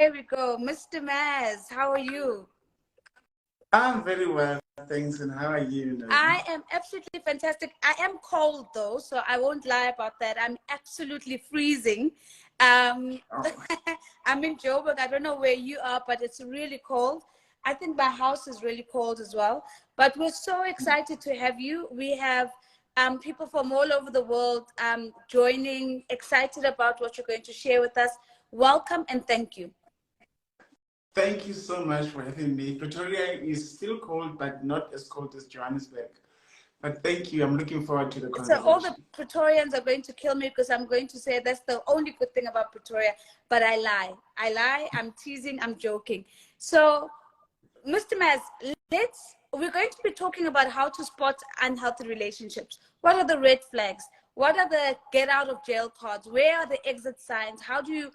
There we go. Mr. Mazzz, how are you? I'm very well, thanks. And how are you? I am absolutely fantastic. I am cold though, so I won't lie about that. I'm absolutely freezing. Oh. I'm in Joburg. I don't know where you are, but it's really cold. I think my house is really cold as well. But we're so excited to have you. We have people from all over the world joining, excited about what you're going to share with us. Welcome and thank you. Thank you so much for having me. Pretoria is still cold, but not as cold as Johannesburg. But thank you. I'm looking forward to the conversation. So all the Pretorians are going to kill me because I'm going to say that's the only good thing about Pretoria. But I lie. I lie. I'm teasing. I'm joking. So, Mr. Mazzz, we're going to be talking about how to spot unhealthy relationships. What are the red flags? What are the get out of jail cards? Where are the exit signs? How do you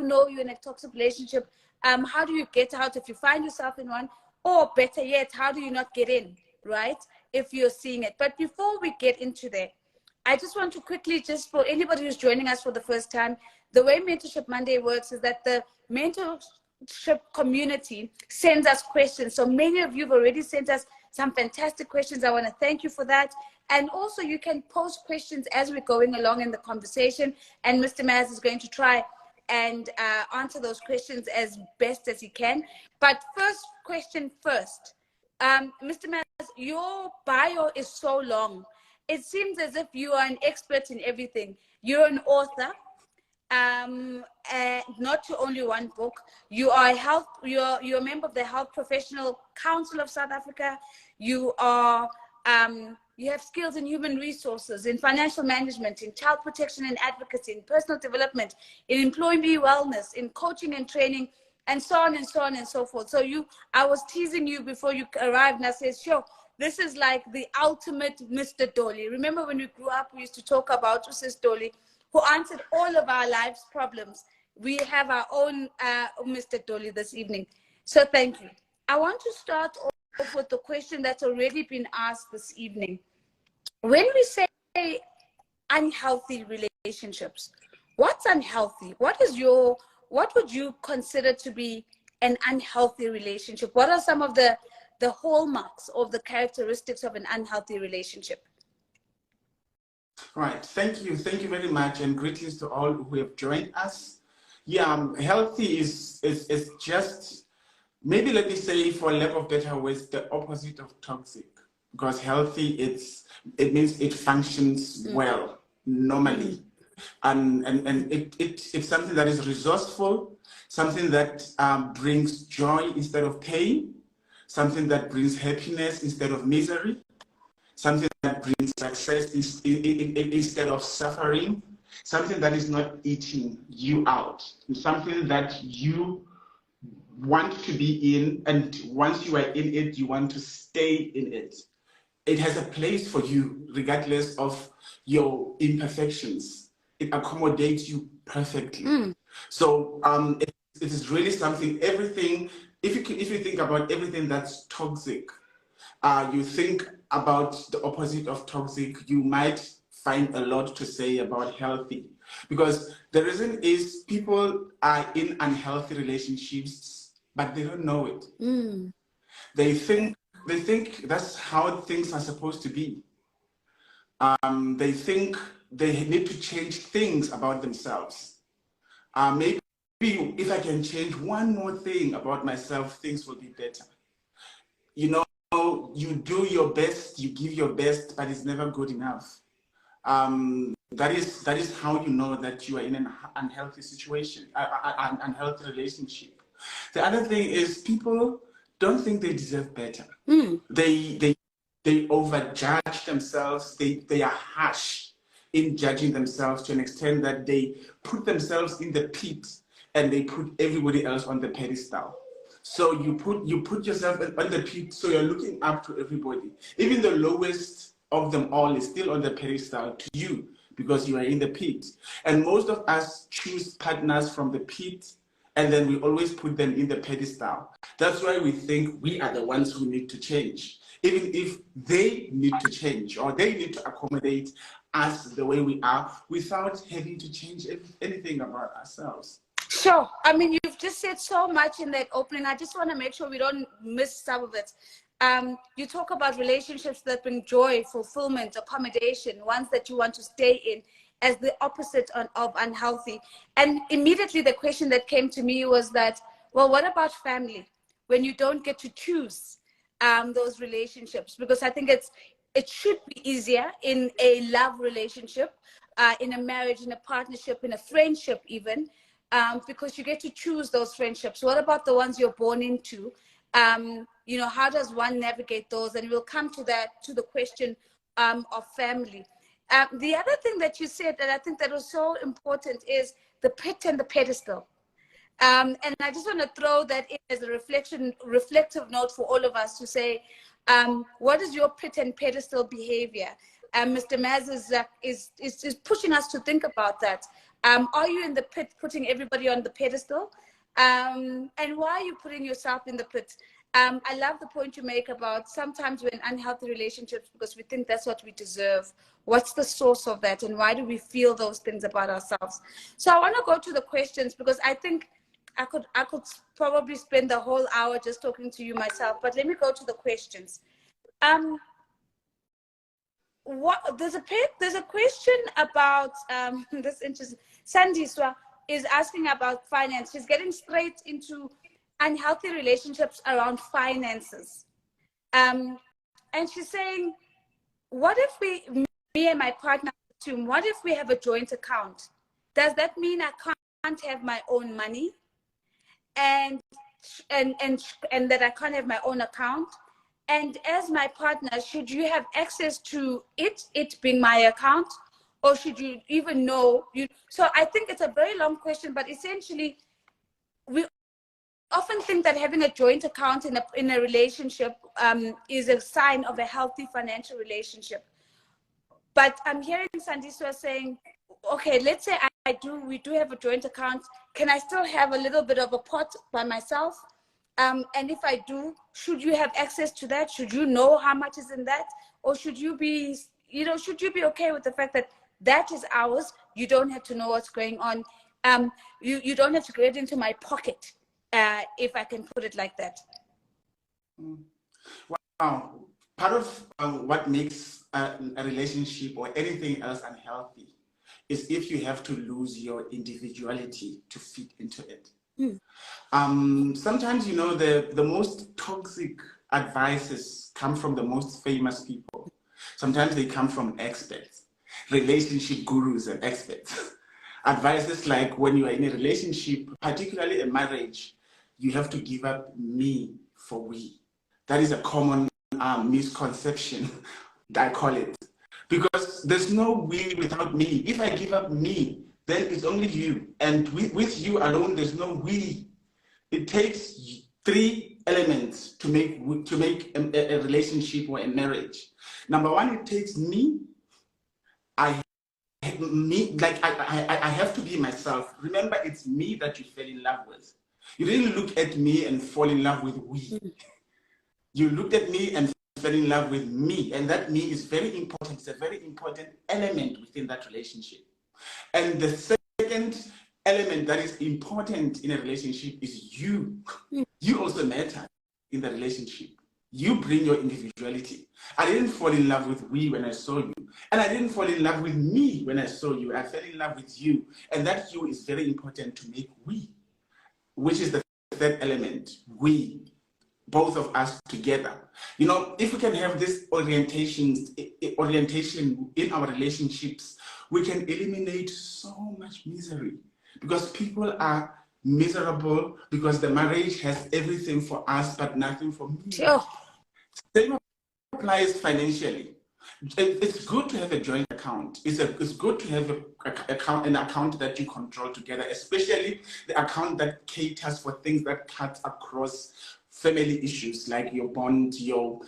know you're in a toxic relationship? How do you get out if you find yourself in one? Or better yet, how do you not get in, right? If you're seeing it. But before we get into that, I just want to quickly, just for anybody who's joining us for the first time, the way Mentorship Monday works is that the mentorship community sends us questions. So many of you have already sent us some fantastic questions. I want to thank you for that. And also you can post questions as we're going along in the conversation. And Mr. Mazzz is going to try and answer those questions as best as he can. But first question first. Mr. Mazzz, your bio is so long. It seems as if you are an expert in everything. You're an author, and not to only one book. You are you're a member of the Health Professional Council of South Africa. You are you have skills in human resources, in financial management, in child protection and advocacy, in personal development, in employee wellness, in coaching and training, and so on and so on and so forth. So I was teasing you before you arrived, and I said, sure, this is like the ultimate Mr. Dolly. Remember when we grew up, we used to talk about Mrs. Dolly, who answered all of our life's problems. We have our own Mr. Dolly this evening. So thank you. I want to start off with the question that's already been asked this evening. When we say unhealthy relationships, what's unhealthy? What would you consider to be an unhealthy relationship? What are some of the hallmarks of the characteristics of an unhealthy relationship? Right. Thank you. Thank you very much. And greetings to all who have joined us. Yeah, healthy is just, maybe let me say, for lack of better words, the opposite of toxic. Because healthy, it means it functions well, normally. And it's something that is resourceful, something that brings joy instead of pain, something that brings happiness instead of misery, something that brings success instead of suffering, something that is not eating you out, something that you want to be in, and once you are in it, you want to stay in it. It has a place for you regardless of your imperfections. It accommodates you perfectly. So it is really something, everything, if you think about everything that's toxic, you think about the opposite of toxic, you might find a lot to say about healthy. Because the reason is people are in unhealthy relationships, but they don't know it. They think that's how things are supposed to be. They think they need to change things about themselves. Maybe if I can change one more thing about myself, things will be better. You know, you do your best, you give your best, but it's never good enough. That is how you know that you are in an unhealthy situation, an unhealthy relationship. The other thing is people don't think they deserve better. They overjudge themselves. They are harsh in judging themselves to an extent that they put themselves in the pit and they put everybody else on the pedestal. So you put yourself on the pit, so you're looking up to everybody. Even the lowest of them all is still on the pedestal to you because you are in the pit. And most of us choose partners from the pit, and then we always put them in the pedestal. That's why we think we are the ones who need to change, even if they need to change or they need to accommodate us the way we are without having to change anything about ourselves. Sure. I mean, you've just said so much in that opening. I just want to make sure we don't miss some of it. You talk about relationships that bring joy, fulfillment, accommodation, ones that you want to stay in, as the opposite of unhealthy. And immediately the question that came to me was that, well, what about family? When you don't get to choose those relationships? Because I think it should be easier in a love relationship, in a marriage, in a partnership, in a friendship even, because you get to choose those friendships. What about the ones you're born into? You know, how does one navigate those? And we'll come to that, to the question of family. The other thing that you said that I think that was so important is the pit and the pedestal. And I just want to throw that in as a reflective note for all of us to say, what is your pit and pedestal behavior? Mr. Mazzz is pushing us to think about that. Are you in the pit, putting everybody on the pedestal? And why are you putting yourself in the pit? I love the point you make about sometimes we're in unhealthy relationships because we think that's what we deserve. What's the source of that? And why do we feel those things about ourselves? So I want to go to the questions because I think I could probably spend the whole hour just talking to you myself, but let me go to the questions. There's a question about this interesting. Sandiswa is asking about finance. She's getting straight into unhealthy relationships around finances. And she's saying, what if me and my partner assume, what if we have a joint account? Does that mean I can't have my own money? And that I can't have my own account? And as my partner, should you have access to it being my account? Or should you even know? So I think it's a very long question, but essentially, we often think that having a joint account in a relationship is a sign of a healthy financial relationship. But I'm hearing Sandiswa saying, okay, let's say we do have a joint account. Can I still have a little bit of a pot by myself? And if I do, should you have access to that? Should you know how much is in that? Or should you be okay with the fact that that is ours? You don't have to know what's going on. You don't have to get into my pocket, if I can put it like that. Wow. Part of what makes a relationship or anything else unhealthy is if you have to lose your individuality to fit into it. Sometimes, you know, the most toxic advices come from the most famous people. Sometimes they come from experts, relationship gurus and experts. Advices like when you are in a relationship, particularly a marriage, you have to give up me for we. That is a common misconception, I call it. Because there's no we without me. If I give up me, then it's only you. And with you alone, there's no we. It takes three elements to make a relationship or a marriage. Number one, it takes me. I have to be myself. Remember, it's me that you fell in love with. You didn't look at me and fall in love with we. You looked at me and fell in love with me, and that me is very important. It's a very important element within that relationship. And the second element that is important in a relationship is you. You also matter in the relationship. You bring your individuality. I didn't fall in love with we when I saw you, and I didn't fall in love with me when I saw you. I fell in love with you, and that you is very important to make we, which is the third element, we. Both of us together. You know, if we can have this orientation in our relationships, we can eliminate so much misery, because people are miserable because the marriage has everything for us but nothing for me. Sure. Same applies financially. It's good to have a joint account. It's good to have an account that you control together, especially the account that caters for things that cut across family issues like your bond, your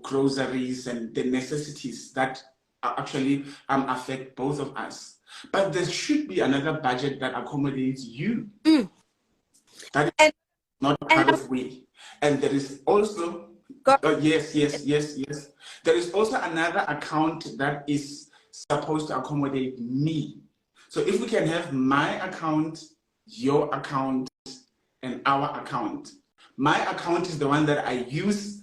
groceries, and the necessities that actually affect both of us. But there should be another budget that accommodates you. That is not part of we. And there is also, yes. There is also another account that is supposed to accommodate me. So if we can have my account, your account, and our account. My account is the one that I use.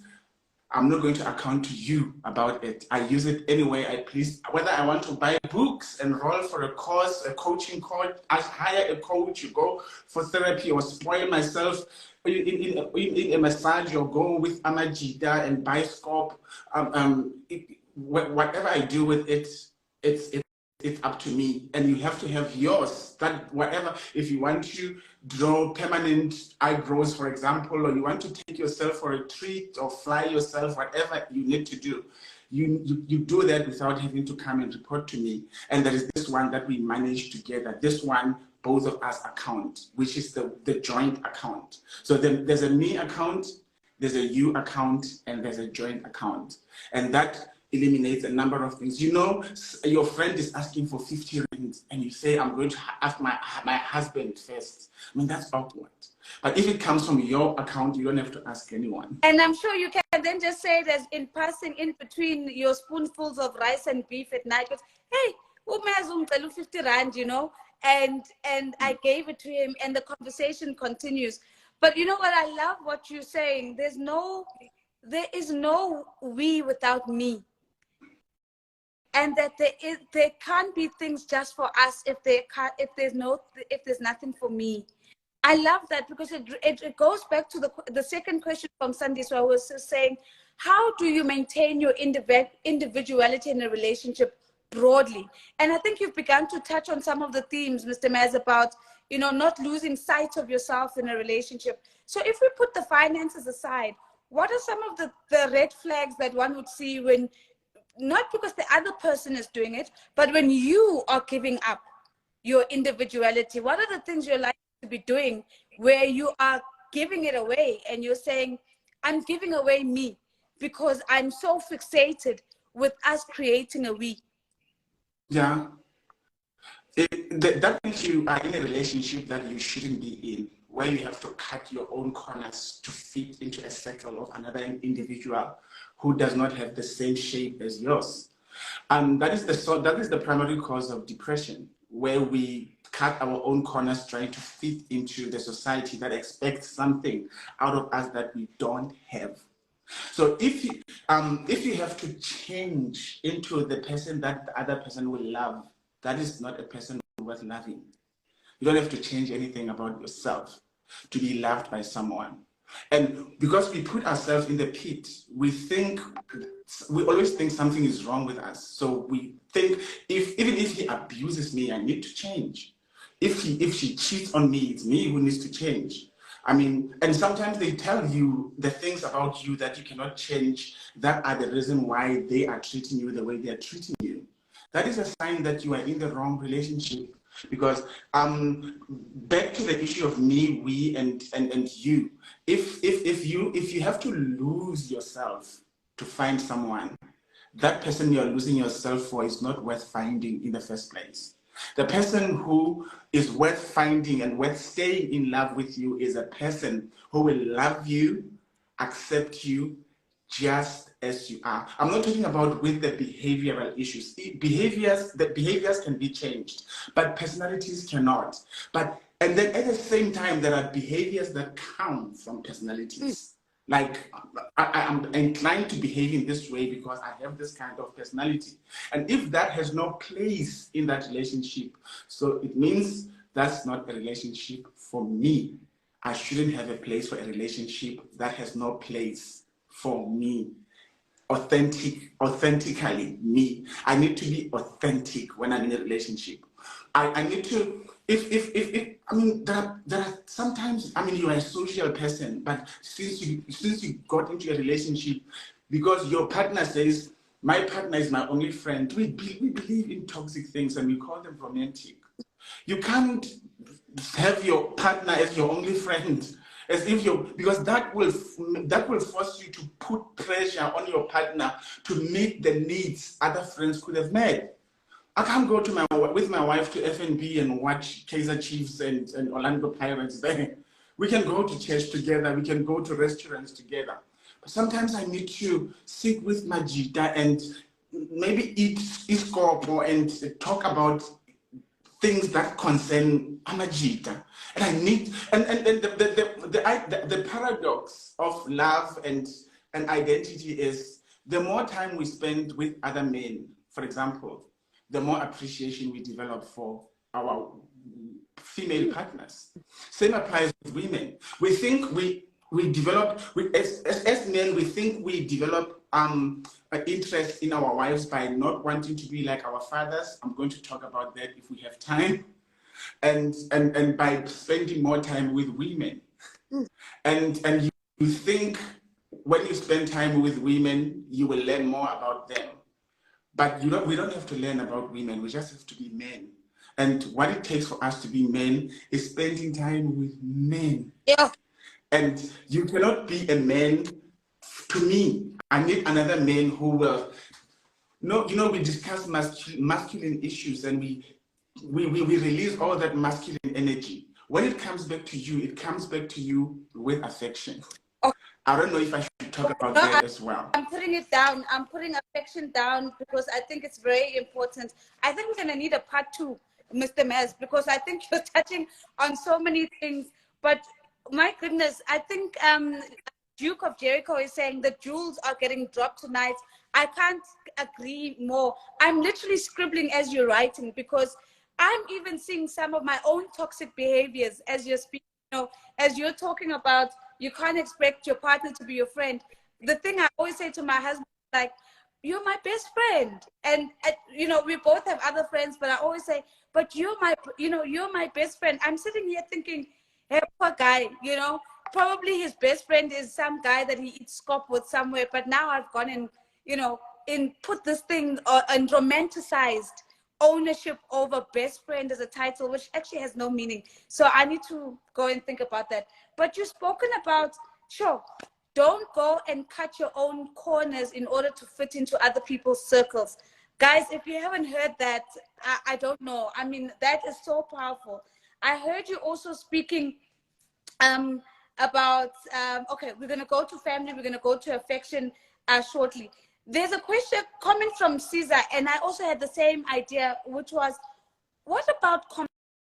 I'm not going to account to you about it. I use it any way I please. Whether I want to buy books, enroll for a course, a coaching course, I hire a coach, you go for therapy, or spoil myself in a massage, or go with Amajida and buy scope. Whatever I do with it, it's up to me, and you have to have yours. That whatever, if you want to draw permanent eyebrows, for example, or you want to take yourself for a treat or fly yourself, whatever you need to do, you do that without having to come and report to me. And there is this one that we manage together. This one, both of us account, which is the joint account. So then there's a me account, there's a you account, and there's a joint account. And that eliminates a number of things. You know, your friend is asking for 50 rings, and you say, I'm going to ask my husband first. I mean, that's awkward. But if it comes from your account, you don't have to ask anyone. And I'm sure you can then just say it as in passing in between your spoonfuls of rice and beef at night. But, hey, Mazzz 50 rand, you know, and I gave it to him, and the conversation continues. But you know what? I love what you're saying. There is no we without me. And that there can't be things just for us if there's nothing for me. I love that, because it goes back to the second question from Sandy. So I was just saying, how do you maintain your individuality in a relationship broadly? And I think you've begun to touch on some of the themes, Mr. Mazzz, about, you know, not losing sight of yourself in a relationship. So if we put the finances aside, what are some of the red flags that one would see when, not because the other person is doing it, but when you are giving up your individuality? What are the things you're likely to be doing where you are giving it away, and you're saying, I'm giving away me because I'm so fixated with us creating a we? Yeah. That means you are in a relationship that you shouldn't be in, where you have to cut your own corners to fit into a circle of another individual who does not have the same shape as yours. And that is the primary cause of depression, where we cut our own corners trying to fit into the society that expects something out of us that we don't have. So if you have to change into the person that the other person will love, that is not a person worth loving. You don't have to change anything about yourself to be loved by someone. And because we put ourselves in the pit, we always think something is wrong with us. So we think, even if he abuses me, I need to change. If she cheats on me, it's me who needs to change. I mean, and sometimes they tell you the things about you that you cannot change, that are the reason why they are treating you the way they are treating you. That is a sign that you are in the wrong relationship. Because back to the issue of me, we, and you. If you have to lose yourself to find someone, that person you are losing yourself for is not worth finding in the first place. The person who is worth finding and worth staying in love with you is a person who will love you, accept you just as you are. I'm not talking about with the behavioral issues. The behaviors can be changed, but personalities cannot. And then at the same time, there are behaviors that come from personalities. Like, I'm inclined to behave in this way because I have this kind of personality. And if that has no place in that relationship, so it means that's not a relationship for me. I shouldn't have a place for a relationship that has no place for me. Authentically me. I need to be authentic when I'm in a relationship. I need to, I mean, there are sometimes, I mean, you are a social person, but since you got into a relationship, because your partner says, my partner is my only friend, we believe in toxic things and we call them romantic. You can't have your partner as your only friend, as if because that will force you to put pressure on your partner to meet the needs other friends could have met. I can't go with my wife to F&B and watch Kaizer Chiefs and Orlando Pirates there. We can go to church together. We can go to restaurants together. But sometimes I need to sit with Majida and maybe eat iskopo and talk about things that concern Amajita. And I need, and the paradox of love and identity is the more time we spend with other men, for example, the more appreciation we develop for our female partners. Same applies with women. We think we develop, as men, we think we develop an interest in our wives by not wanting to be like our fathers. I'm going to talk about that if we have time. And by spending more time with women. And you think when you spend time with women, you will learn more about them. But we don't have to learn about women. We just have to be men. And what it takes for us to be men is spending time with men. Yeah. And you cannot be a man. To me, I need another man who will. No, we discuss masculine issues, and we release all that masculine energy. When it comes back to you, it comes back to you with affection. Okay. I don't know if I should talk about that as well. I'm putting it down. I'm putting affection down because I think it's very important. I think we're going to need a part 2, Mr. Mazzz, because I think you're touching on so many things. But my goodness, I think Duke of Jericho is saying the jewels are getting dropped tonight. I can't agree more. I'm literally scribbling as you're writing because I'm even seeing some of my own toxic behaviors as you're speaking. As you're talking about, you can't expect your partner to be your friend. The thing I always say to my husband, like, you're my best friend. And, we both have other friends, but I always say, but you're my best friend. I'm sitting here thinking, hey, poor guy, probably his best friend is some guy that he eats scop with somewhere. But now I've gone and, put this thing and romanticized ownership over best friend as a title, which actually has no meaning. So I need to go and think about that. But you've spoken about, sure, don't go and cut your own corners in order to fit into other people's circles. Guys, if you haven't heard that, I don't know. I mean, that is so powerful. I heard you also speaking about, okay, we're going to go to family, we're going to go to affection shortly. There's a question coming from Caesar, and I also had the same idea, which was, what about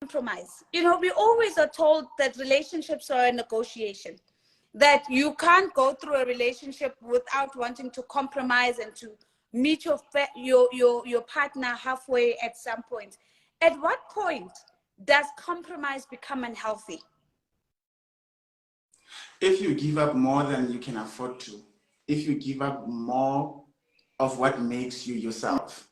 compromise? We always are told that relationships are a negotiation, that you can't go through a relationship without wanting to compromise and to meet your partner halfway at some point. At what point does compromise become unhealthy? If you give up more than you can afford to, if you give up more of what makes you yourself,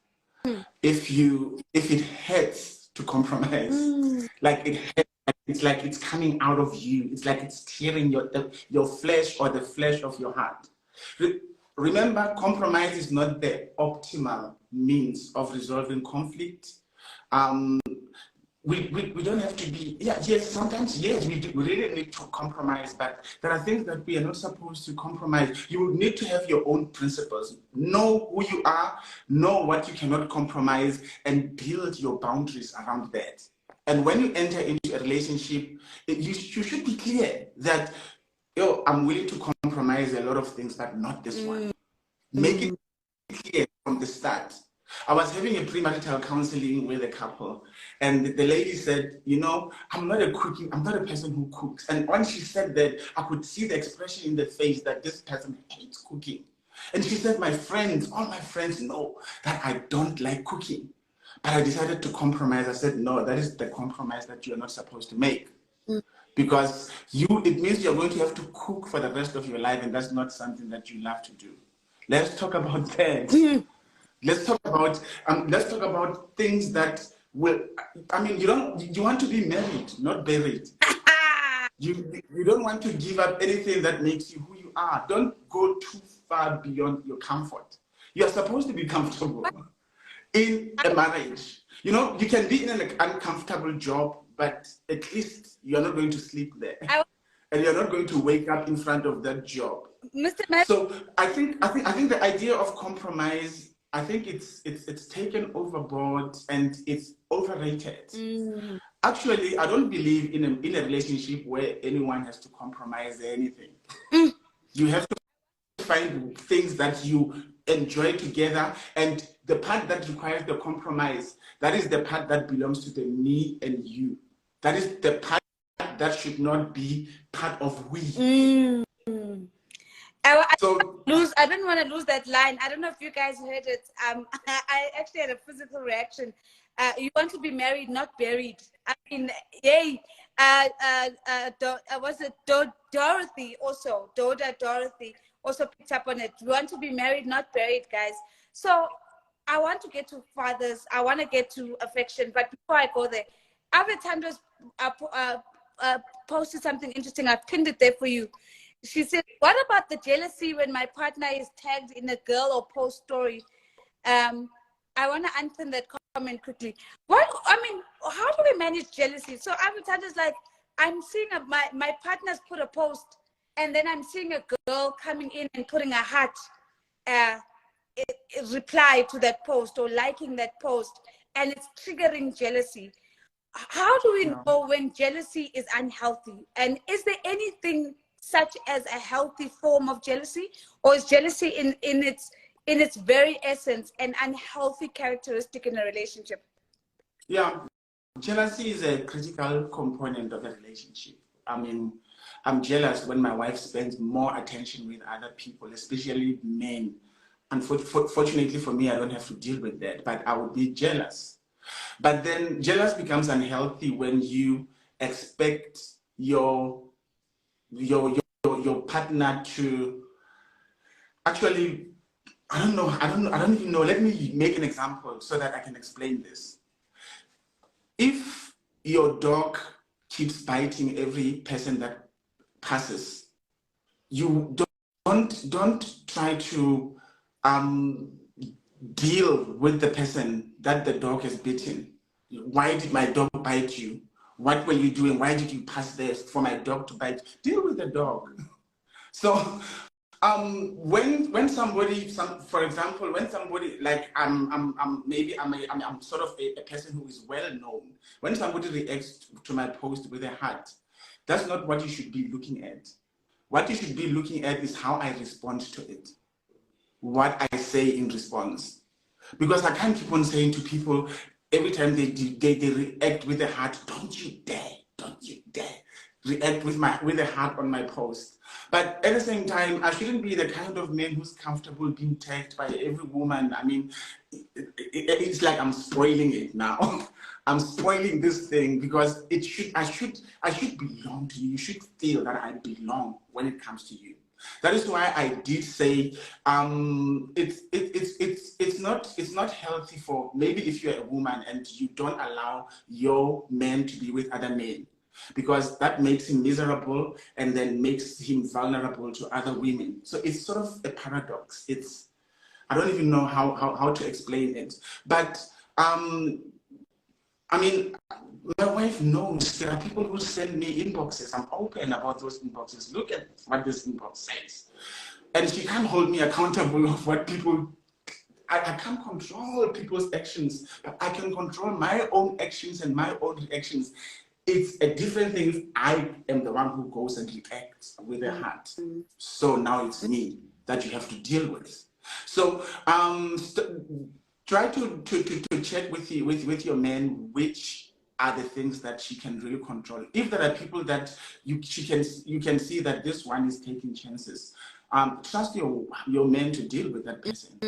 if it hurts to compromise, like it hurts, it's like it's coming out of you, it's like it's tearing your flesh or the flesh of your heart. Remember, compromise is not the optimal means of resolving conflict. We don't have to be, yes, sometimes, yes, we really need to compromise, but there are things that we are not supposed to compromise. You need to have your own principles. Know who you are, know what you cannot compromise, and build your boundaries around that. And when you enter into a relationship, you should be clear that, I'm willing to compromise a lot of things, but not this one. Make it clear from the start. I was having a premarital counseling with a couple, and the lady said, I'm not a person who cooks. And when she said that, I could see the expression in the face that this person hates cooking. And she said, all my friends know that I don't like cooking. But I decided to compromise. I said, no, that is the compromise that you're not supposed to make. Because it means you're going to have to cook for the rest of your life, and that's not something that you love to do. Let's talk about that. Let's talk about things that will. I mean, you want to be married, not buried. You don't want to give up anything that makes you who you are. Don't go too far beyond your comfort. You are supposed to be comfortable in a marriage. You can be in an uncomfortable job, but at least you're not going to sleep there, and you're not going to wake up in front of that job. Mr. Mazzz. So I think the idea of compromise, I think it's taken overboard and it's overrated. Actually, I don't believe in a relationship where anyone has to compromise anything. You have to find things that you enjoy together. And the part that requires the compromise, that is the part that belongs to the me and you. That is the part that should not be part of we. I didn't want to lose that line. I don't know if you guys heard it. I actually had a physical reaction. You want to be married, not buried. I mean, yay. Was it Dorothy also? Dorothy also picked up on it. You want to be married, not buried, guys. So I want to get to fathers. I want to get to affection. But before I go there, Avitandra's posted something interesting. I've pinned it there for you. She said, what about the jealousy when my partner is tagged in a girl or post story? I want to unpin that comment quickly. How do we manage jealousy? So Avitandra's like, I'm seeing my partner's put a post, and then I'm seeing a girl coming in and putting a heart reply to that post or liking that post, and it's triggering jealousy. How do we know when jealousy is unhealthy? And is there anything such as a healthy form of jealousy, or is jealousy in its very essence an unhealthy characteristic in a relationship? Yeah, jealousy is a critical component of a relationship. I mean, I'm jealous when my wife spends more attention with other people, especially men. Unfortunately for me, I don't have to deal with that, but I would be jealous. But then jealous becomes unhealthy when you expect your partner to actually, I don't even know. Let me make an example so that I can explain this. If your dog keeps biting every person that passes, you don't try to deal with the person that the dog has bitten. Why did my dog bite you? What were you doing? Why did you pass this for my dog to bite? Deal with the dog. So when somebody, for example, when somebody like I'm sort of a person who is well known. When somebody reacts to my post with a heart, that's not what you should be looking at. What you should be looking at is how I respond to it, what I say in response, because I can't keep on saying to people every time they react with a heart, don't you dare react with a heart on my post. But at the same time, I shouldn't be the kind of man who's comfortable being tagged by every woman. I mean, it's like I'm spoiling it now. I'm spoiling this thing because I should belong to you. You should feel that I belong when it comes to you. That is why I did say it's not healthy for, maybe if you're a woman and you don't allow your man to be with other men, because that makes him miserable and then makes him vulnerable to other women. So it's sort of a paradox. I don't even know how to explain it. But I mean, my wife knows there are people who send me inboxes. I'm open about those inboxes. Look at what this inbox says. And she can't hold me accountable of what people, I can't control people's actions, but I can control my own actions and my own reactions. It's a different thing if I am the one who goes and reacts with a heart. So now it's me that you have to deal with. So try to check with your man which are the things that she can really control. If there are people that you can see that this one is taking chances, trust your man to deal with that person.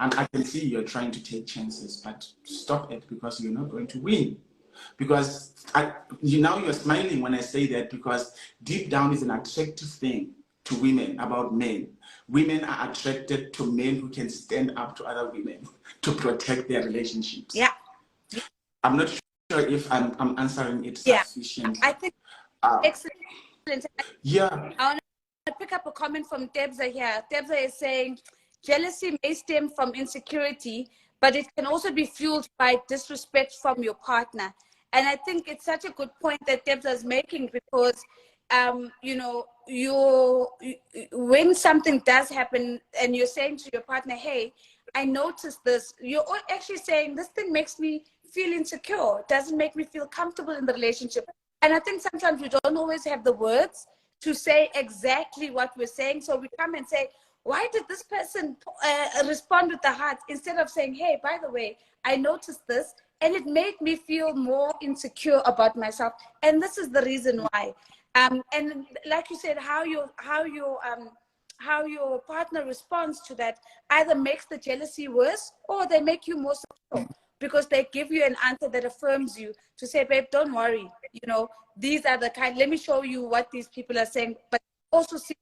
And I can see you're trying to take chances, but stop it, because you're not going to win. Because now you're smiling when I say that, because deep down is an attractive thing to women about men. Women are attracted to men who can stand up to other women to protect their relationships. Yeah. I'm not sure if I'm answering it sufficiently. I think excellent. Yeah. I want to pick up a comment from Debza here. Debza is saying, jealousy may stem from insecurity, but it can also be fueled by disrespect from your partner. And I think it's such a good point that Debza is making, because when something does happen and you're saying to your partner, hey, I noticed this, you're actually saying, this thing makes me feel insecure. It doesn't make me feel comfortable in the relationship. And I think sometimes we don't always have the words to say exactly what we're saying. So we come and say, why did this person respond with the heart instead of saying, hey, by the way, I noticed this and it made me feel more insecure about myself, and this is the reason why. And like you said, how your partner responds to that either makes the jealousy worse or they make you more secure, because they give you an answer that affirms you to say, babe, don't worry, these are the kind, let me show you what these people are saying, but also see,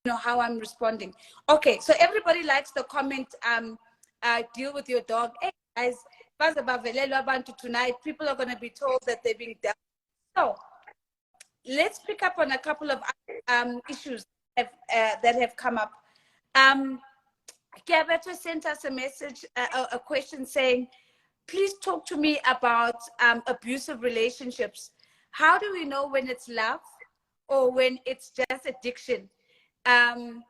how I'm responding. Okay, so everybody likes the comment, deal with your dog. Hey guys, tonight, people are going to be told that they're being dealt. So let's pick up on a couple of issues that have come up. Kiabeto sent us a message, a question saying, please talk to me about abusive relationships. How do we know when it's love or when it's just addiction? And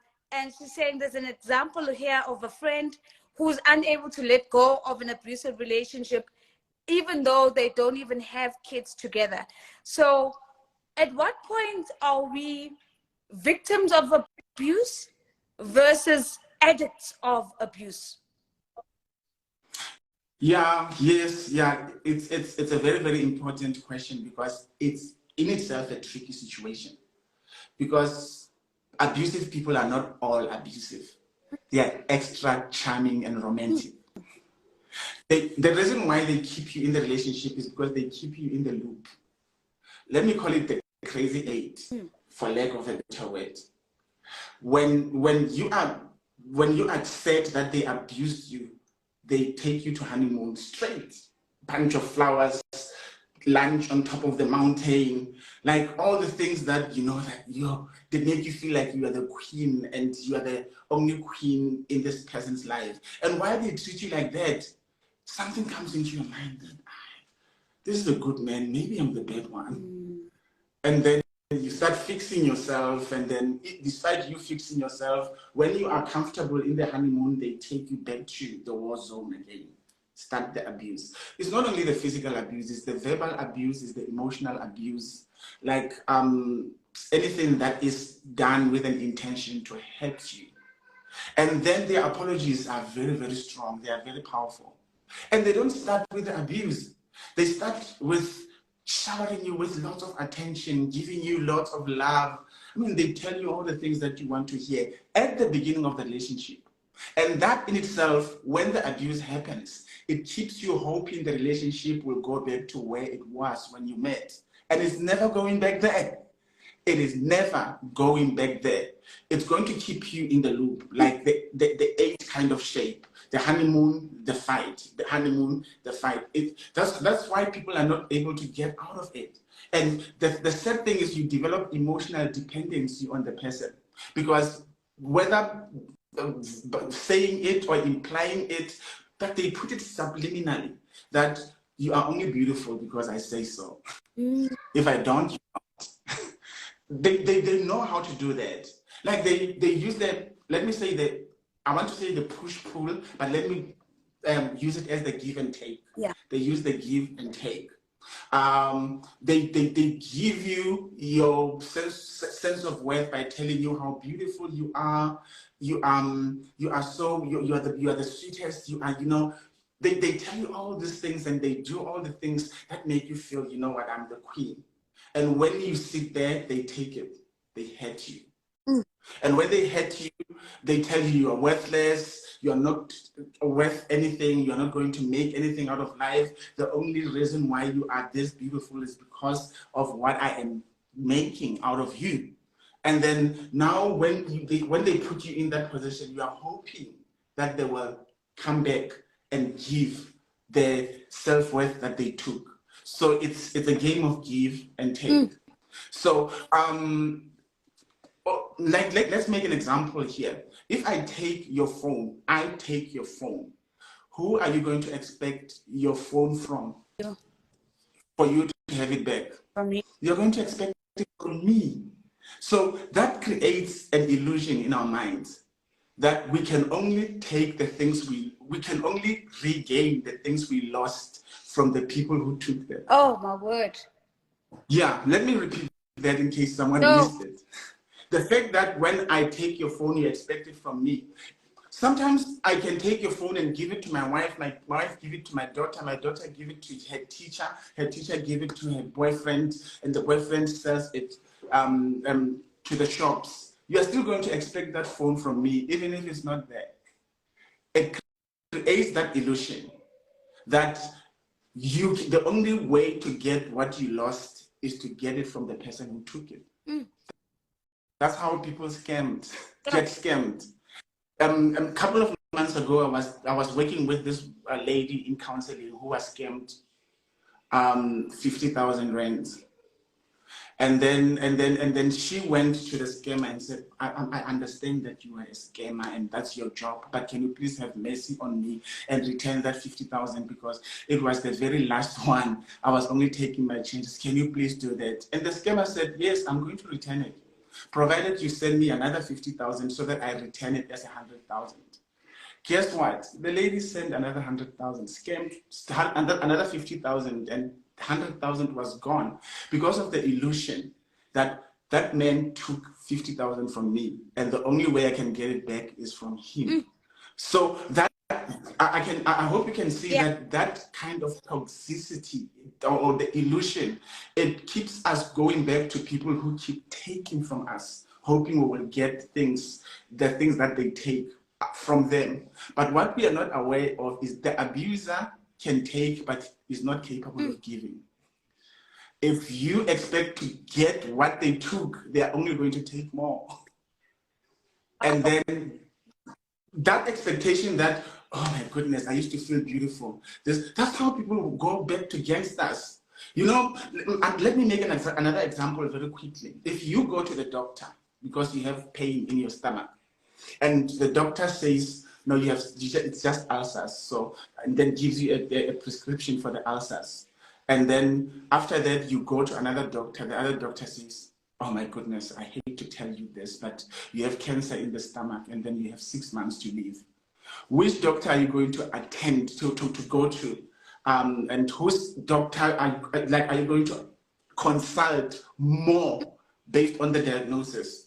she's saying there's an example here of a friend who's unable to let go of an abusive relationship, even though they don't even have kids together. So at what point are we victims of abuse versus addicts of abuse? Yeah, yes, yeah. It's a very, very important question, because it's in itself a tricky situation. Because abusive people are not all abusive. They are extra charming and romantic. The reason why they keep you in the relationship is because they keep you in the loop. Let me call it the crazy eight, for lack of a better word. When you accept that they abused you, they take you to honeymoon straight. Bunch of flowers, lunch on top of the mountain, like all the things that they make you feel like you are the queen and you are the only queen in this person's life. And while they treat you like that, something comes into your mind that this is a good man, maybe I'm the bad one. And then you start fixing yourself, and then despite you fixing yourself, when you are comfortable in the honeymoon, they take you back to the war zone again. Start the abuse. It's not only the physical abuse, it's the verbal abuse, it's the emotional abuse, like anything that is done with an intention to hurt you. And then their apologies are very, very strong. They are very powerful. And they don't start with the abuse. They start with showering you with lots of attention, giving you lots of love. I mean, they tell you all the things that you want to hear at the beginning of the relationship. And that in itself, when the abuse happens, it keeps you hoping the relationship will go back to where it was when you met. And it's never going back there. It is never going back there. It's going to keep you in the loop, like the eight kind of shape. The honeymoon, the fight. The honeymoon, the fight. That's why people are not able to get out of it. And the sad thing is you develop emotional dependency on the person. Because whether saying it or implying it, that they put it subliminally, that you are only beautiful because I say so. If I don't, they know how to do that. Like they use that, let me say I want to say the push-pull, but let me use it as the give and take. Yeah. They use the give and take. They give you your sense of worth by telling you how beautiful you are. You are the sweetest. You are, they tell you all these things, and they do all the things that make you feel, you know what, I'm the queen. And when you sit there, they take it. They hurt you. And when they hurt you, they tell you you are worthless, you're not worth anything, you're not going to make anything out of life. The only reason why you are this beautiful is because of what I am making out of you. And then now when they put you in that position, you are hoping that they will come back and give the self-worth that they took. So it's a game of give and take. So let's make an example here. If I take your phone, who are you going to expect your phone from? Yeah. For you to have it back? From me. You're going to expect it from me. So that creates an illusion in our minds that we can only take the things we can only regain the things we lost from the people who took them. Oh my word. Yeah, let me repeat that in case someone missed it. The fact that when I take your phone, you expect it from me. Sometimes I can take your phone and give it to my wife give it to my daughter give it to her teacher give it to her boyfriend, and the boyfriend sells it to the shops. You are still going to expect that phone from me, even if it's not there. It creates that illusion that the only way to get what you lost is to get it from the person who took it. That's how people get scammed. A couple of months ago, I was working with this lady in counseling who was scammed 50,000 rands. And then she went to the scammer and said, I understand that you are a scammer and that's your job, but can you please have mercy on me and return that 50,000 because it was the very last one. I was only taking my changes. Can you please do that? And the scammer said, yes, I'm going to return it, provided you send me another 50,000 so that I return it as 100,000. Guess what? The lady sent another 100,000, scammed another 50,000, and 100,000 was gone because of the illusion that that man took 50,000 from me, and the only way I can get it back is from him. So that I hope you can see that kind of toxicity or the illusion, it keeps us going back to people who keep taking from us, hoping we will get the things that they take from them. But what we are not aware of is the abuser can take, but is not capable of giving. If you expect to get what they took, they are only going to take more. And then that expectation that, oh my goodness, I used to feel beautiful. That's how people will go back to gangsters. You know, let me make another example very quickly. If you go to the doctor because you have pain in your stomach, and the doctor says, no, it's just ulcers. So, and then gives you a prescription for the ulcers. And then after that, you go to another doctor. The other doctor says, oh my goodness, I hate to tell you this, but you have cancer in the stomach, and then you have 6 months to live. Which doctor are you going to attend to go to? And whose doctor are you going to consult more based on the diagnosis?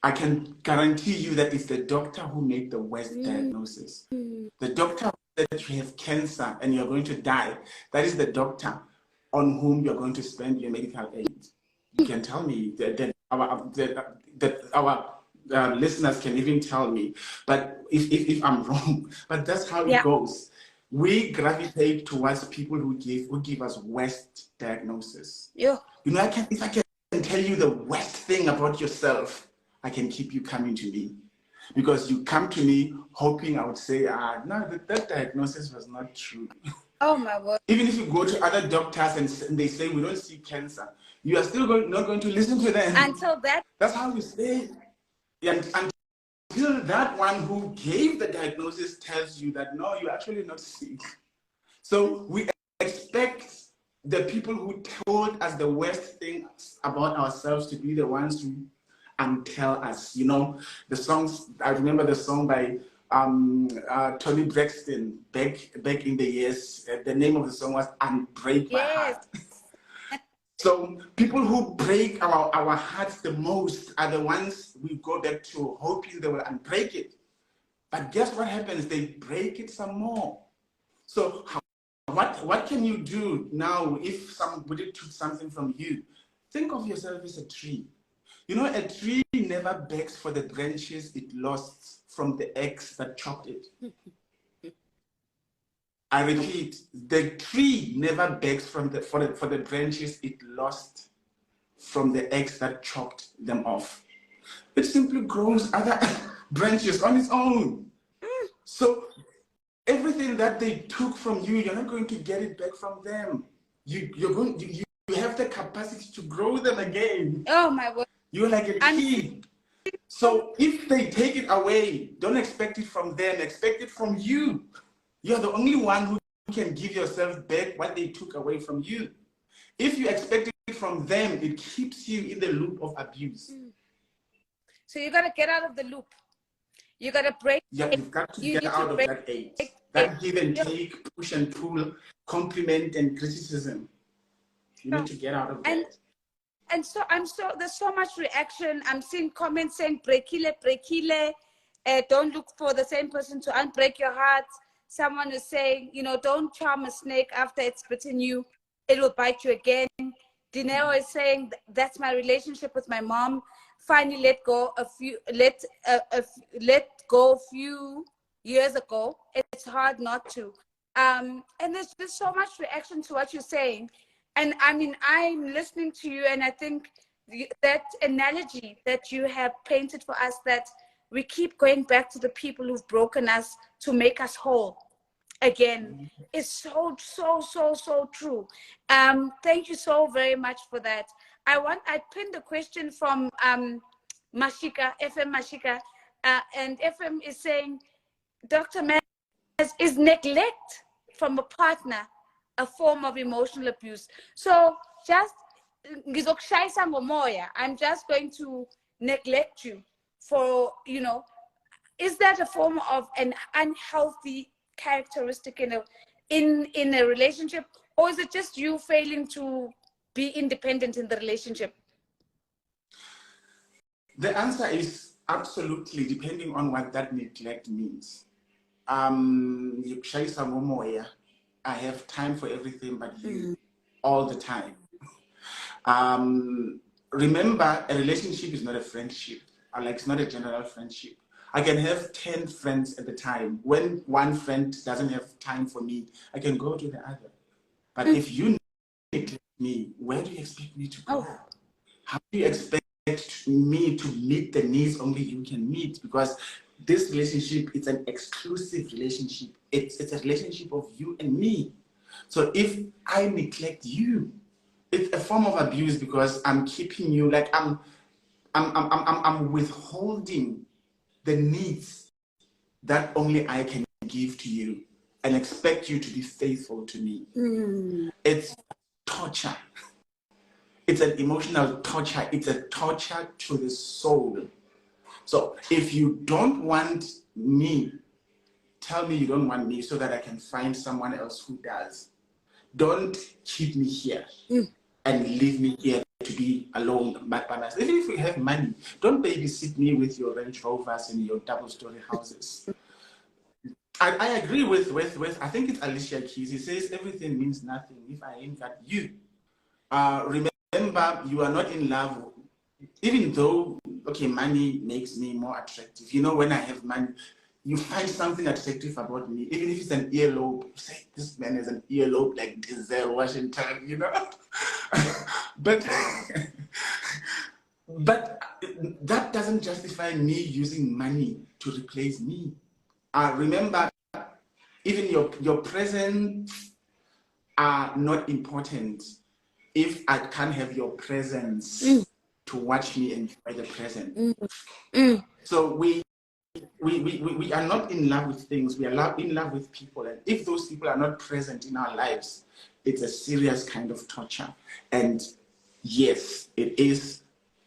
I can guarantee you that it's the doctor who made the worst diagnosis. The doctor who said that you have cancer and you're going to die, that is the doctor on whom you're going to spend your medical aid. You can tell me that our listeners can even tell me, but if I'm wrong, but that's how it goes. We gravitate towards people who give us worst diagnosis. You know, if I can tell you the worst thing about yourself, I can keep you coming to me, because you come to me hoping I would say, no, that diagnosis was not true. Oh my word. Even if you go to other doctors and they say we don't see cancer, you are still not going to listen to them. Until that. That's how we say. And until that one who gave the diagnosis tells you that, no, you're actually not sick. So we expect the people who told us the worst things about ourselves to be the ones who tell us, you know, the songs. I remember the song by Tony Braxton back in the years. The name of the song was "Unbreak My Heart." So people who break our hearts the most are the ones we go back to, hoping they will unbreak it. But guess what happens? They break it some more. So what can you do now if somebody took something from you? Think of yourself as a tree. You know, a tree never begs for the branches it lost from the axe that chopped it. I repeat, the tree never begs for the branches it lost from the axe that chopped them off. It simply grows other branches on its own. So everything that they took from you, you're not going to get it back from them. You have the capacity to grow them again. Oh my word. You're like a tree. So if they take it away, don't expect it from them, expect it from you. You're the only one who can give yourself back what they took away from you. If you expect it from them, it keeps you in the loop of abuse. So you got to get out of the loop. You got to break. Yeah, you've got to get out of that eight. That give and take, push and pull, compliment and criticism. You need to get out of that. And so there's so much reaction. I'm seeing comments saying brekile, don't look for the same person to unbreak your heart. Someone is saying, you know, don't charm a snake after it's bitten you, it will bite you again. Dinero is saying that's my relationship with my mom. Finally let go a few years ago. It's hard not to. And there's just so much reaction to what you're saying. And I mean, I'm listening to you, and I think that analogy that you have painted for us, that we keep going back to the people who've broken us to make us whole again, is so true. Thank you so very much for that. I pinned a question from Mashika, FM Mashika, and FM is saying, Dr. Mazzz, is neglect from a partner a form of emotional abuse? So just ngizokushayisa ngomoya, I'm just going to neglect you for, you know, is that a form of an unhealthy characteristic in a relationship, or is it just you failing to be independent in the relationship? The answer is absolutely, depending on what that neglect means. I have time for everything but you all the time. Remember, a relationship is not a friendship. Like, it's not a general friendship. I can have 10 friends at the time. When one friend doesn't have time for me, I can go to the other. But if you neglect me, where do you expect me to go? How do you expect me to meet the needs only you can meet? Because this relationship is an exclusive relationship. It's a relationship of you and me. So if I neglect you, it's a form of abuse, because I'm keeping you, like I'm withholding the needs that only I can give to you and expect you to be faithful to me. It's torture. It's an emotional torture. It's a torture to the soul. So if you don't want me, tell me you don't want me so that I can find someone else who does. Don't keep me here and leave me here to be alone by myself. Even if we have money, don't babysit me with your Range Rovers and your double-story houses. I agree with I think it's Alicia Keys. He says everything means nothing if I ain't got you. Remember, you are not in love, even though, okay, money makes me more attractive. You know, when I have money, you find something attractive about me, even if it's an earlobe. You say, this man has an earlobe like Denzel Washington, you know? but that doesn't justify me using money to replace me. Remember, even your presence are not important if I can't have your presence to watch me enjoy the present. So we are not in love with things, we are in love with people. And if those people are not present in our lives, it's a serious kind of torture. And yes, it is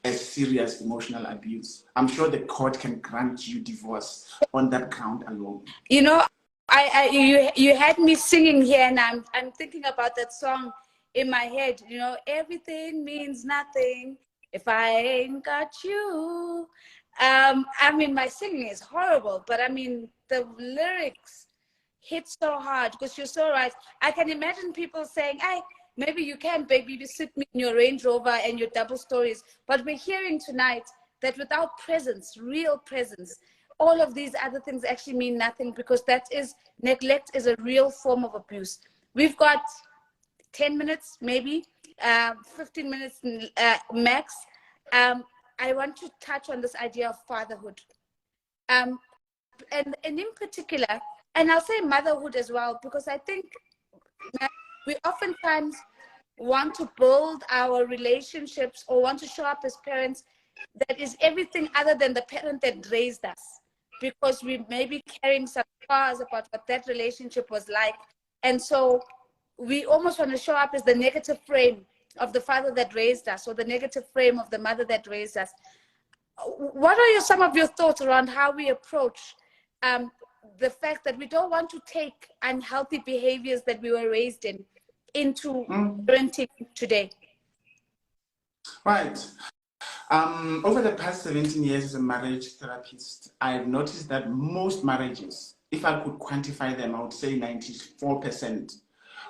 a serious emotional abuse. I'm sure the court can grant you divorce on that ground alone. You know, you had me singing here, and I'm thinking about that song in my head. You know, everything means nothing if I ain't got you. I mean, my singing is horrible, but I mean, the lyrics hit so hard, because you're so right. I can imagine people saying, "Hey, maybe you can, baby, sit me in your Range Rover and your double stories." But we're hearing tonight that without presence, real presence, all of these other things actually mean nothing, because neglect is a real form of abuse. We've got 10 minutes, maybe 15 minutes max. I want to touch on this idea of fatherhood. And in particular, and I'll say motherhood as well, because I think we oftentimes want to build our relationships or want to show up as parents that is everything other than the parent that raised us, because we may be carrying some scars about what that relationship was like. And so we almost want to show up as the negative frame of the father that raised us, or the negative frame of the mother that raised us. What are some of your thoughts around how we approach the fact that we don't want to take unhealthy behaviors that we were raised in into parenting today? Right. Over the past 17 years as a marriage therapist, I've noticed that most marriages, if I could quantify them, I would say 94%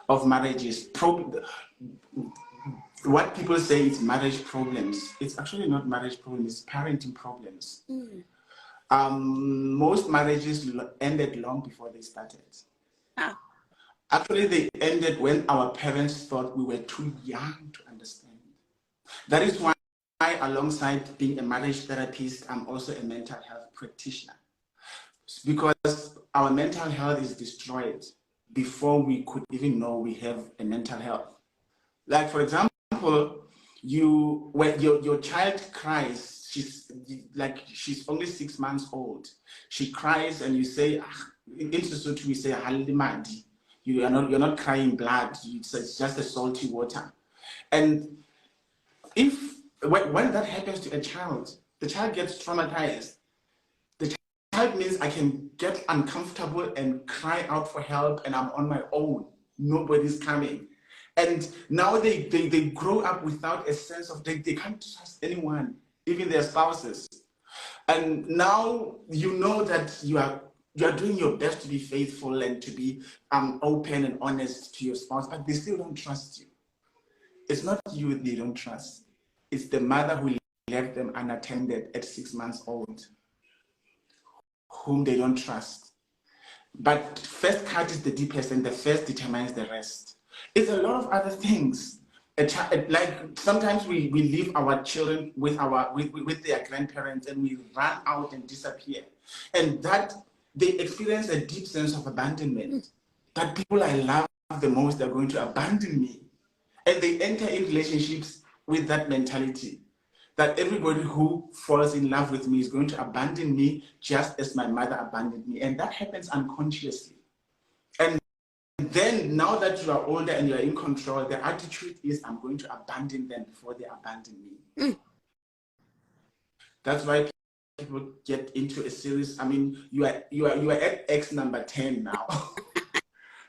of marriages, what people say is marriage problems. It's actually not marriage problems, it's parenting problems. Most marriages ended long before they started. Ah. Actually, they ended when our parents thought we were too young to understand. That is why, alongside being a marriage therapist, I'm also a mental health practitioner. Because our mental health is destroyed before we could even know we have a mental health. Like, for example, when your child cries, she's only 6 months old. She cries and you say, in Sesotho we say, "Halimadi." You're not crying blood, it's just a salty water. And when that happens to a child, the child gets traumatized. The child means I can get uncomfortable and cry out for help and I'm on my own. Nobody's coming. And now they grow up without a sense of, they can't trust anyone, even their spouses. And now you know that you are doing your best to be faithful and to be open and honest to your spouse, but they still don't trust you. It's not you they don't trust. It's the mother who left them unattended at 6 months old, whom they don't trust. But first cut is the deepest and the first determines the rest. It's a lot of other things. Like sometimes we leave our children with their grandparents and we run out and disappear. And that they experience a deep sense of abandonment. That people I love the most are going to abandon me. And they enter in relationships with that mentality. That everybody who falls in love with me is going to abandon me just as my mother abandoned me. And that happens unconsciously. And then now that you are older and you are in control, the attitude is I'm going to abandon them before they abandon me. That's why people get into a series. I mean, you are at X number 10 now.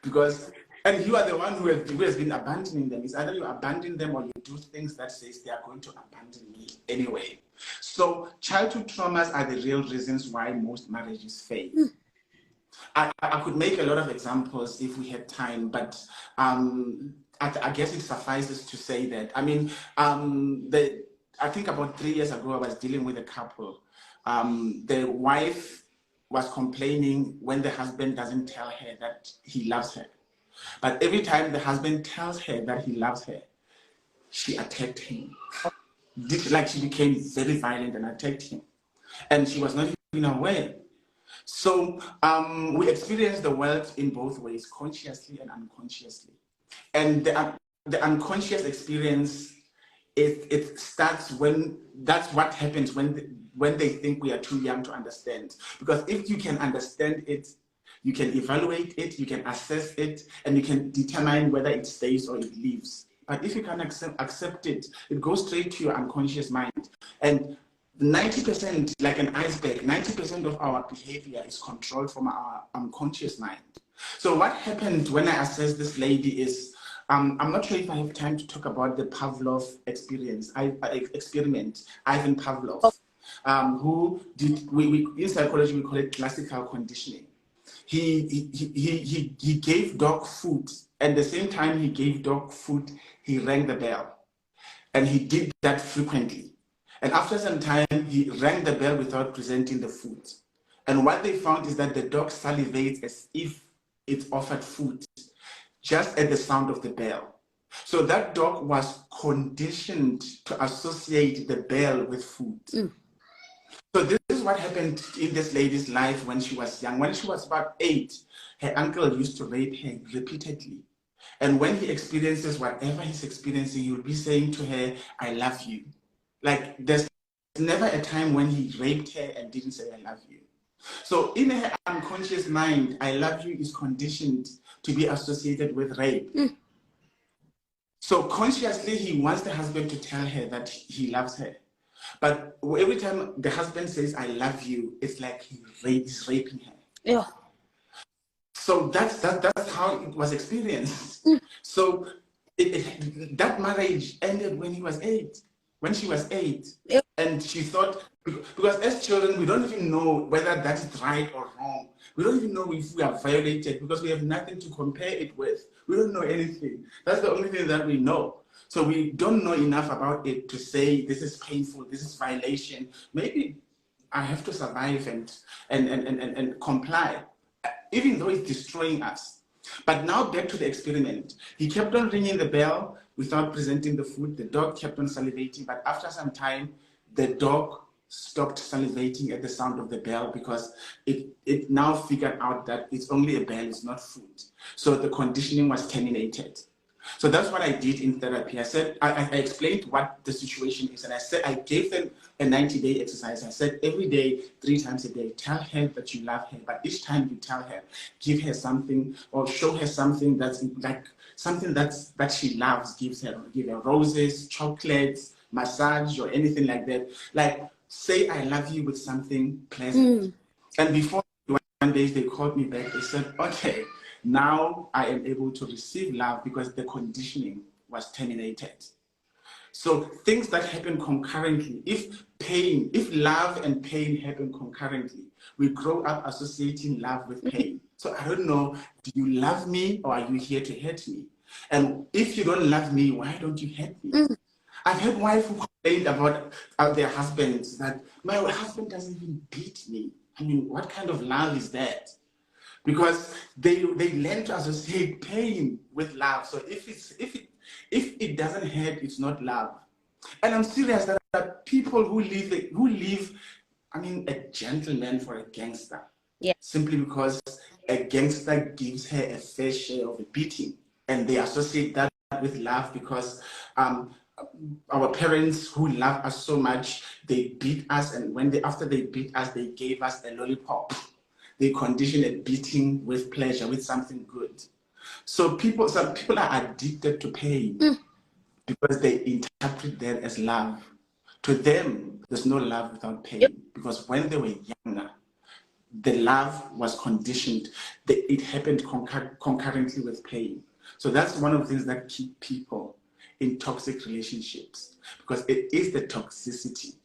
Because and you are the one who has been abandoning them. It's either you abandon them or you do things that says they are going to abandon me anyway. So childhood traumas are the real reasons why most marriages fail. I could make a lot of examples if we had time, but I guess it suffices to say that. I mean, I think about 3 years ago, I was dealing with a couple. The wife was complaining when the husband doesn't tell her that he loves her. But every time the husband tells her that he loves her, she attacked him. Like she became very violent and attacked him. And she was not even aware. So we experience the world in both ways, consciously and unconsciously. And the unconscious experience, it starts when, that's what happens when they think we are too young to understand. Because if you can understand it, you can evaluate it, you can assess it, and you can determine whether it stays or it leaves. But if you can accept it, it goes straight to your unconscious mind. And 90%, like an iceberg, 90% of our behavior is controlled from our unconscious mind. So what happened when I assessed this lady is, I'm not sure if I have time to talk about the Pavlov experiment, Ivan Pavlov, who did, in psychology we call it classical conditioning. He gave dog food, and the same time he gave dog food, he rang the bell. And he did that frequently. And after some time, he rang the bell without presenting the food. And what they found is that the dog salivates as if it's offered food, just at the sound of the bell. So that dog was conditioned to associate the bell with food. So this is what happened in this lady's life when she was young. When she was about 8, her uncle used to rape her repeatedly. And when he experiences whatever he's experiencing, he will be saying to her, I love you. Like there's never a time when he raped her and didn't say, I love you. So in her unconscious mind, I love you is conditioned to be associated with rape. So consciously, he wants the husband to tell her that he loves her. But every time the husband says, I love you, it's like he's raping her. Yeah. So that's how it was experienced. So that marriage ended when he was 8. when she was 8. Yep. And she thought, because as children, we don't even know whether that is right or wrong. We don't even know if we are violated because we have nothing to compare it with. We don't know anything. That's the only thing that we know. So we don't know enough about it to say this is painful, this is violation. Maybe I have to survive and comply, even though it's destroying us. But now back to the experiment. He kept on ringing the bell without presenting the food. The dog kept on salivating, but after some time, the dog stopped salivating at the sound of the bell because it now figured out that it's only a bell, it's not food. So the conditioning was terminated. So that's what I did in therapy. I said, I explained what the situation is, and I said, I gave them a 90-day exercise. I said, every day, 3 times a day, tell her that you love her. But each time you tell her, give her something or show her something that's like something that she loves. Give her roses, chocolates, massage, or anything like that. Like, say I love you with something pleasant. And before one day they called me back, they said, okay, now I am able to receive love because the conditioning was terminated. So things that happen concurrently, if love and pain happen concurrently, we grow up associating love with pain. So I don't know, do you love me or are you here to hurt me? And if you don't love me, why don't you hurt me? I've had wives who complained about their husbands that my husband doesn't even beat me. I mean, what kind of love is that? Because they learn to associate pain with love. So if it doesn't hurt, it's not love. And I'm serious that people who leave, I mean, a gentleman for a gangster. Yeah. Simply because a gangster gives her a fair share of a beating, and they associate that with love because our parents who love us so much, they beat us, and after they beat us, they gave us a lollipop. They condition a beating with pleasure, with something good. So some people are addicted to pain because they interpret that as love. To them, there's no love without pain because when they were younger, the love was conditioned. It happened concurrently with pain. So that's one of the things that keep people in toxic relationships because it is the toxicity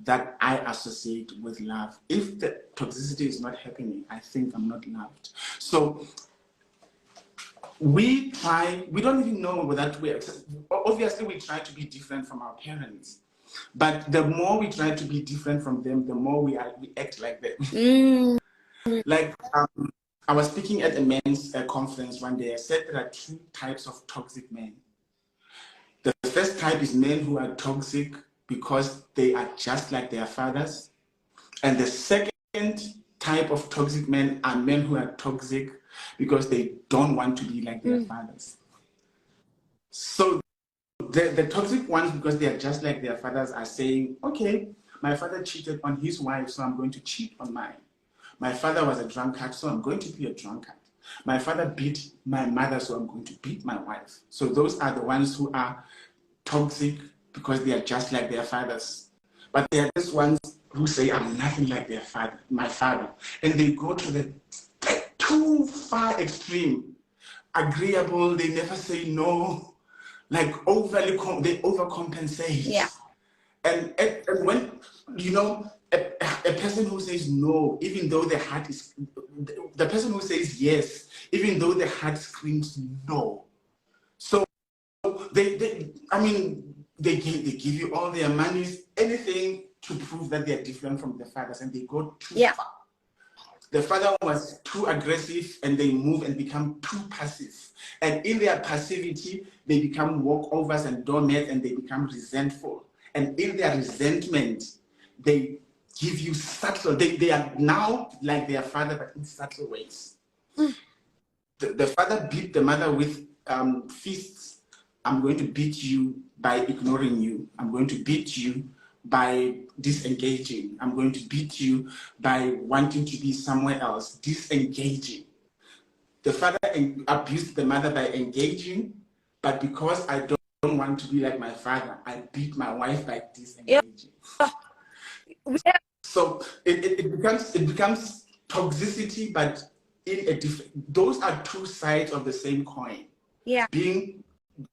that I associate with love. If the toxicity is not happening, I think I'm not loved. So we don't even know that obviously we try to be different from our parents. But the more we try to be different from them, the more we act like them. Like I was speaking at a men's conference one day. I said there are 2 types of toxic men. The first type is men who are toxic because they are just like their fathers. And the second type of toxic men are men who are toxic because they don't want to be like their fathers. So the toxic ones, because they are just like their fathers, are saying, okay, my father cheated on his wife, so I'm going to cheat on mine. My father was a drunkard, so I'm going to be a drunkard. My father beat my mother, so I'm going to beat my wife. So those are the ones who are toxic because they are just like their fathers. But there are these ones who say, I'm nothing like my father. And they go to the too far extreme. Agreeable, they never say no. Like they overcompensate. Yeah. And when, a person who says no, even though the person who says yes, even though the heart screams no. So they give you all their money, anything to prove that they're different from their fathers, and they go too far. The father was too aggressive, and they move and become too passive. And in their passivity, they become walkovers and doormats, and they become resentful. And in their resentment, they give you subtle, they are now like their father, but in subtle ways. The father beat the mother with fists. I'm going to beat you by ignoring you. I'm going to beat you by disengaging. I'm going to beat you by wanting to be somewhere else, disengaging. The father abused the mother by engaging, but because I don't want to be like my father, I beat my wife by disengaging. So it becomes toxicity, but in a different. Those are 2 sides of the same coin. Yeah. Being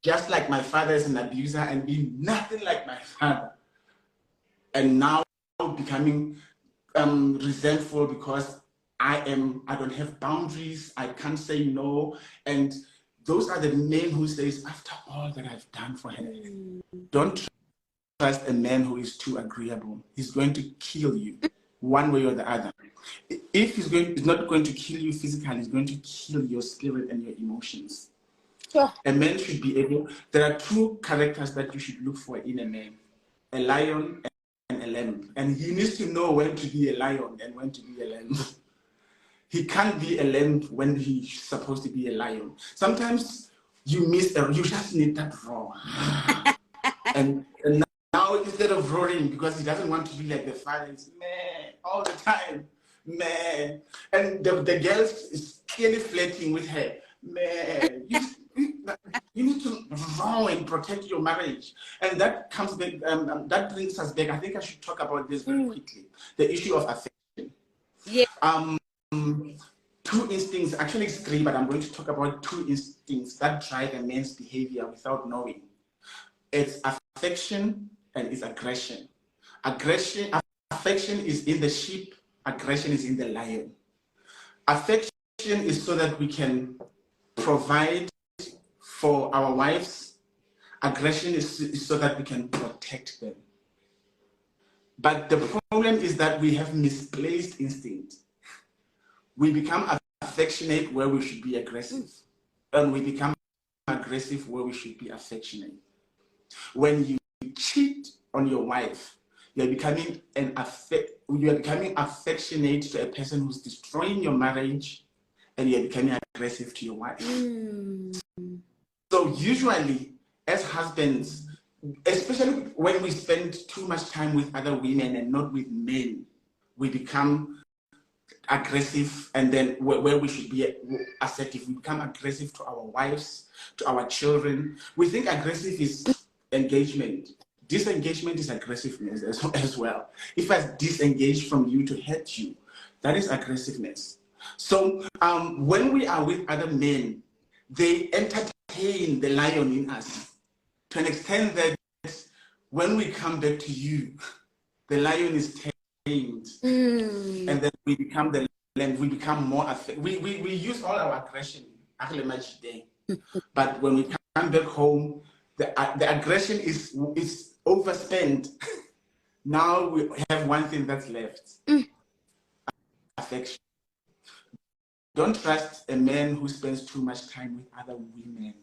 just like my father is an abuser and being nothing like my father. And now becoming resentful because I don't have boundaries, I can't say no. And those are the men who says, after all that I've done for her, don't trust a man who is too agreeable. He's going to kill you one way or the other. If he's not going to kill you physically, he's going to kill your spirit and your emotions. Sure. A man should be able, there are two characters that you should look for in a man, a lion and a lamb. And he needs to know when to be a lion and when to be a lamb. He can't be a lamb when he's supposed to be a lion. Sometimes you just need that roar. and now instead of roaring, because he doesn't want to be like the father, it's man all the time, man. And the girl is clearly flirting with her, man. You need to roar and protect your marriage. And that comes back, that brings us back. I think I should talk about this very quickly. The issue of affection. Yeah. Two instincts, actually it's three, but I'm going to talk about two instincts that drive a man's behavior without knowing. It's affection and it's aggression. Affection is in the sheep, aggression is in the lion. Affection is so that we can provide for our wives. Aggression is so that we can protect them. But the problem is that we have misplaced instinct. We become affectionate where we should be aggressive. And we become aggressive where we should be affectionate. When you cheat on your wife, you're becoming affectionate to a person who's destroying your marriage, and you're becoming aggressive to your wife. So usually, as husbands, especially when we spend too much time with other women and not with men, we become aggressive, and then where we should be assertive, we become aggressive to our wives, to our children. We think aggressive is engagement. Disengagement is aggressiveness as well. If I disengage from you to hurt you, that is aggressiveness. So when we are with other men, they entertain the lion in us to an extent that when we come back to you, the lion is tamed. And then we become the lamb. We become more we use all our aggression, but when we come back home, the aggression is overspent. Now we have one thing that's left. Affection. Don't trust a man who spends too much time with other women.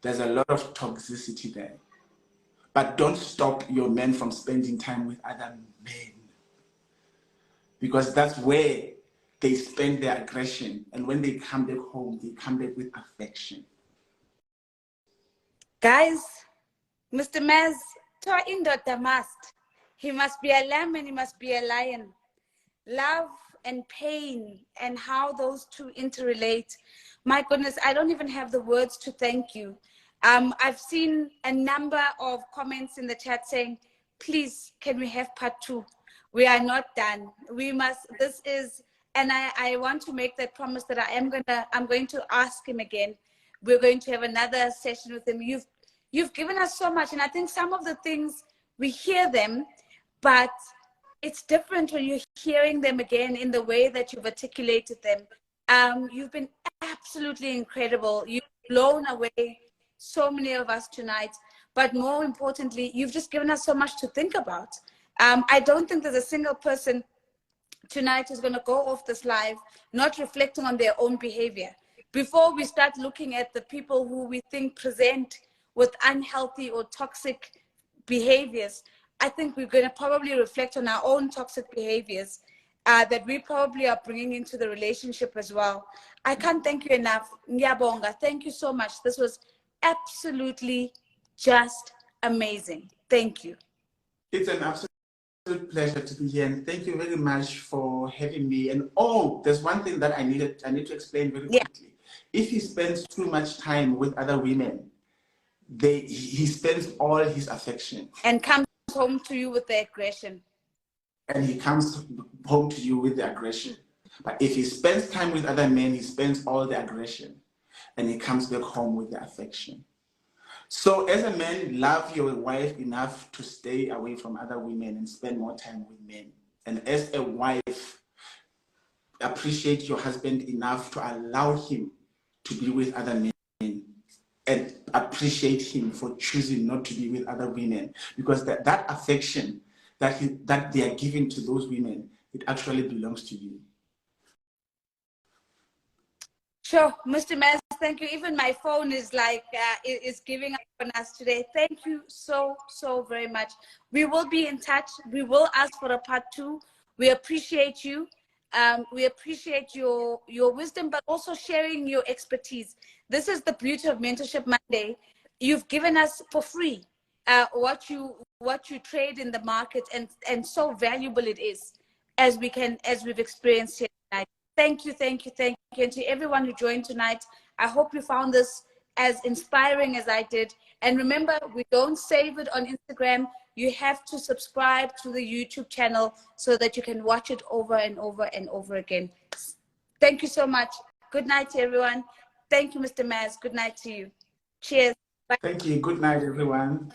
There's a lot of toxicity there. But don't stop your men from spending time with other men. Because that's where they spend their aggression. And when they come back home, they come back with affection. Guys, Mr. Mazzz, toa indoda must. He must be a lamb and he must be a lion. Love and pain and how those two interrelate. My goodness, I don't even have the words to thank you. I've seen a number of comments in the chat saying, please, can we have part 2? We are not done. We must, this is, and I want to make that promise that I'm going to ask him again. We're going to have another session with him. You've given us so much, and I think some of the things, we hear them, but it's different when you're hearing them again in the way that you've articulated them. You've been absolutely incredible. You've blown away so many of us tonight, but more importantly, you've just given us so much to think about. I don't think there's a single person tonight who's going to go off this live not reflecting on their own behavior. Before we start looking at the people who we think present with unhealthy or toxic behaviors, I think we're going to probably reflect on our own toxic behaviors that we probably are bringing into the relationship as well. I can't thank you enough. Ngiyabonga, thank you so much. This was absolutely just amazing. Thank you. It's an absolute pleasure to be here, and thank you very much for having me. And there's one thing that I need to explain very quickly. If he spends too much time with other women, he spends all his affection and comes home to you with the aggression. And he comes home to you with the aggression. But if he spends time with other men, he spends all the aggression. and he comes back home with the affection. So as a man, love your wife enough to stay away from other women and spend more time with men. And as a wife, appreciate your husband enough to allow him to be with other men, and appreciate him for choosing not to be with other women, because that affection that they are giving to those women, it actually belongs to you. Sure, Mr. Mazzz, thank you. Even my phone is like, is giving up on us today. Thank you so very much. We will be in touch. We will ask for a part 2. We appreciate you. We appreciate your wisdom, but also sharing your expertise. This is the beauty of Mentorship Monday. You've given us for free what you trade in the market, and so valuable it is, as we've experienced here tonight. Thank you. And to everyone who joined tonight, I hope you found this as inspiring as I did. And remember, we don't save it on Instagram. You have to subscribe to the YouTube channel so that you can watch it over and over and over again. Thank you so much. Good night to everyone. Thank you, Mr. Mazzz. Good night to you. Cheers. Bye. Thank you. Good night, everyone.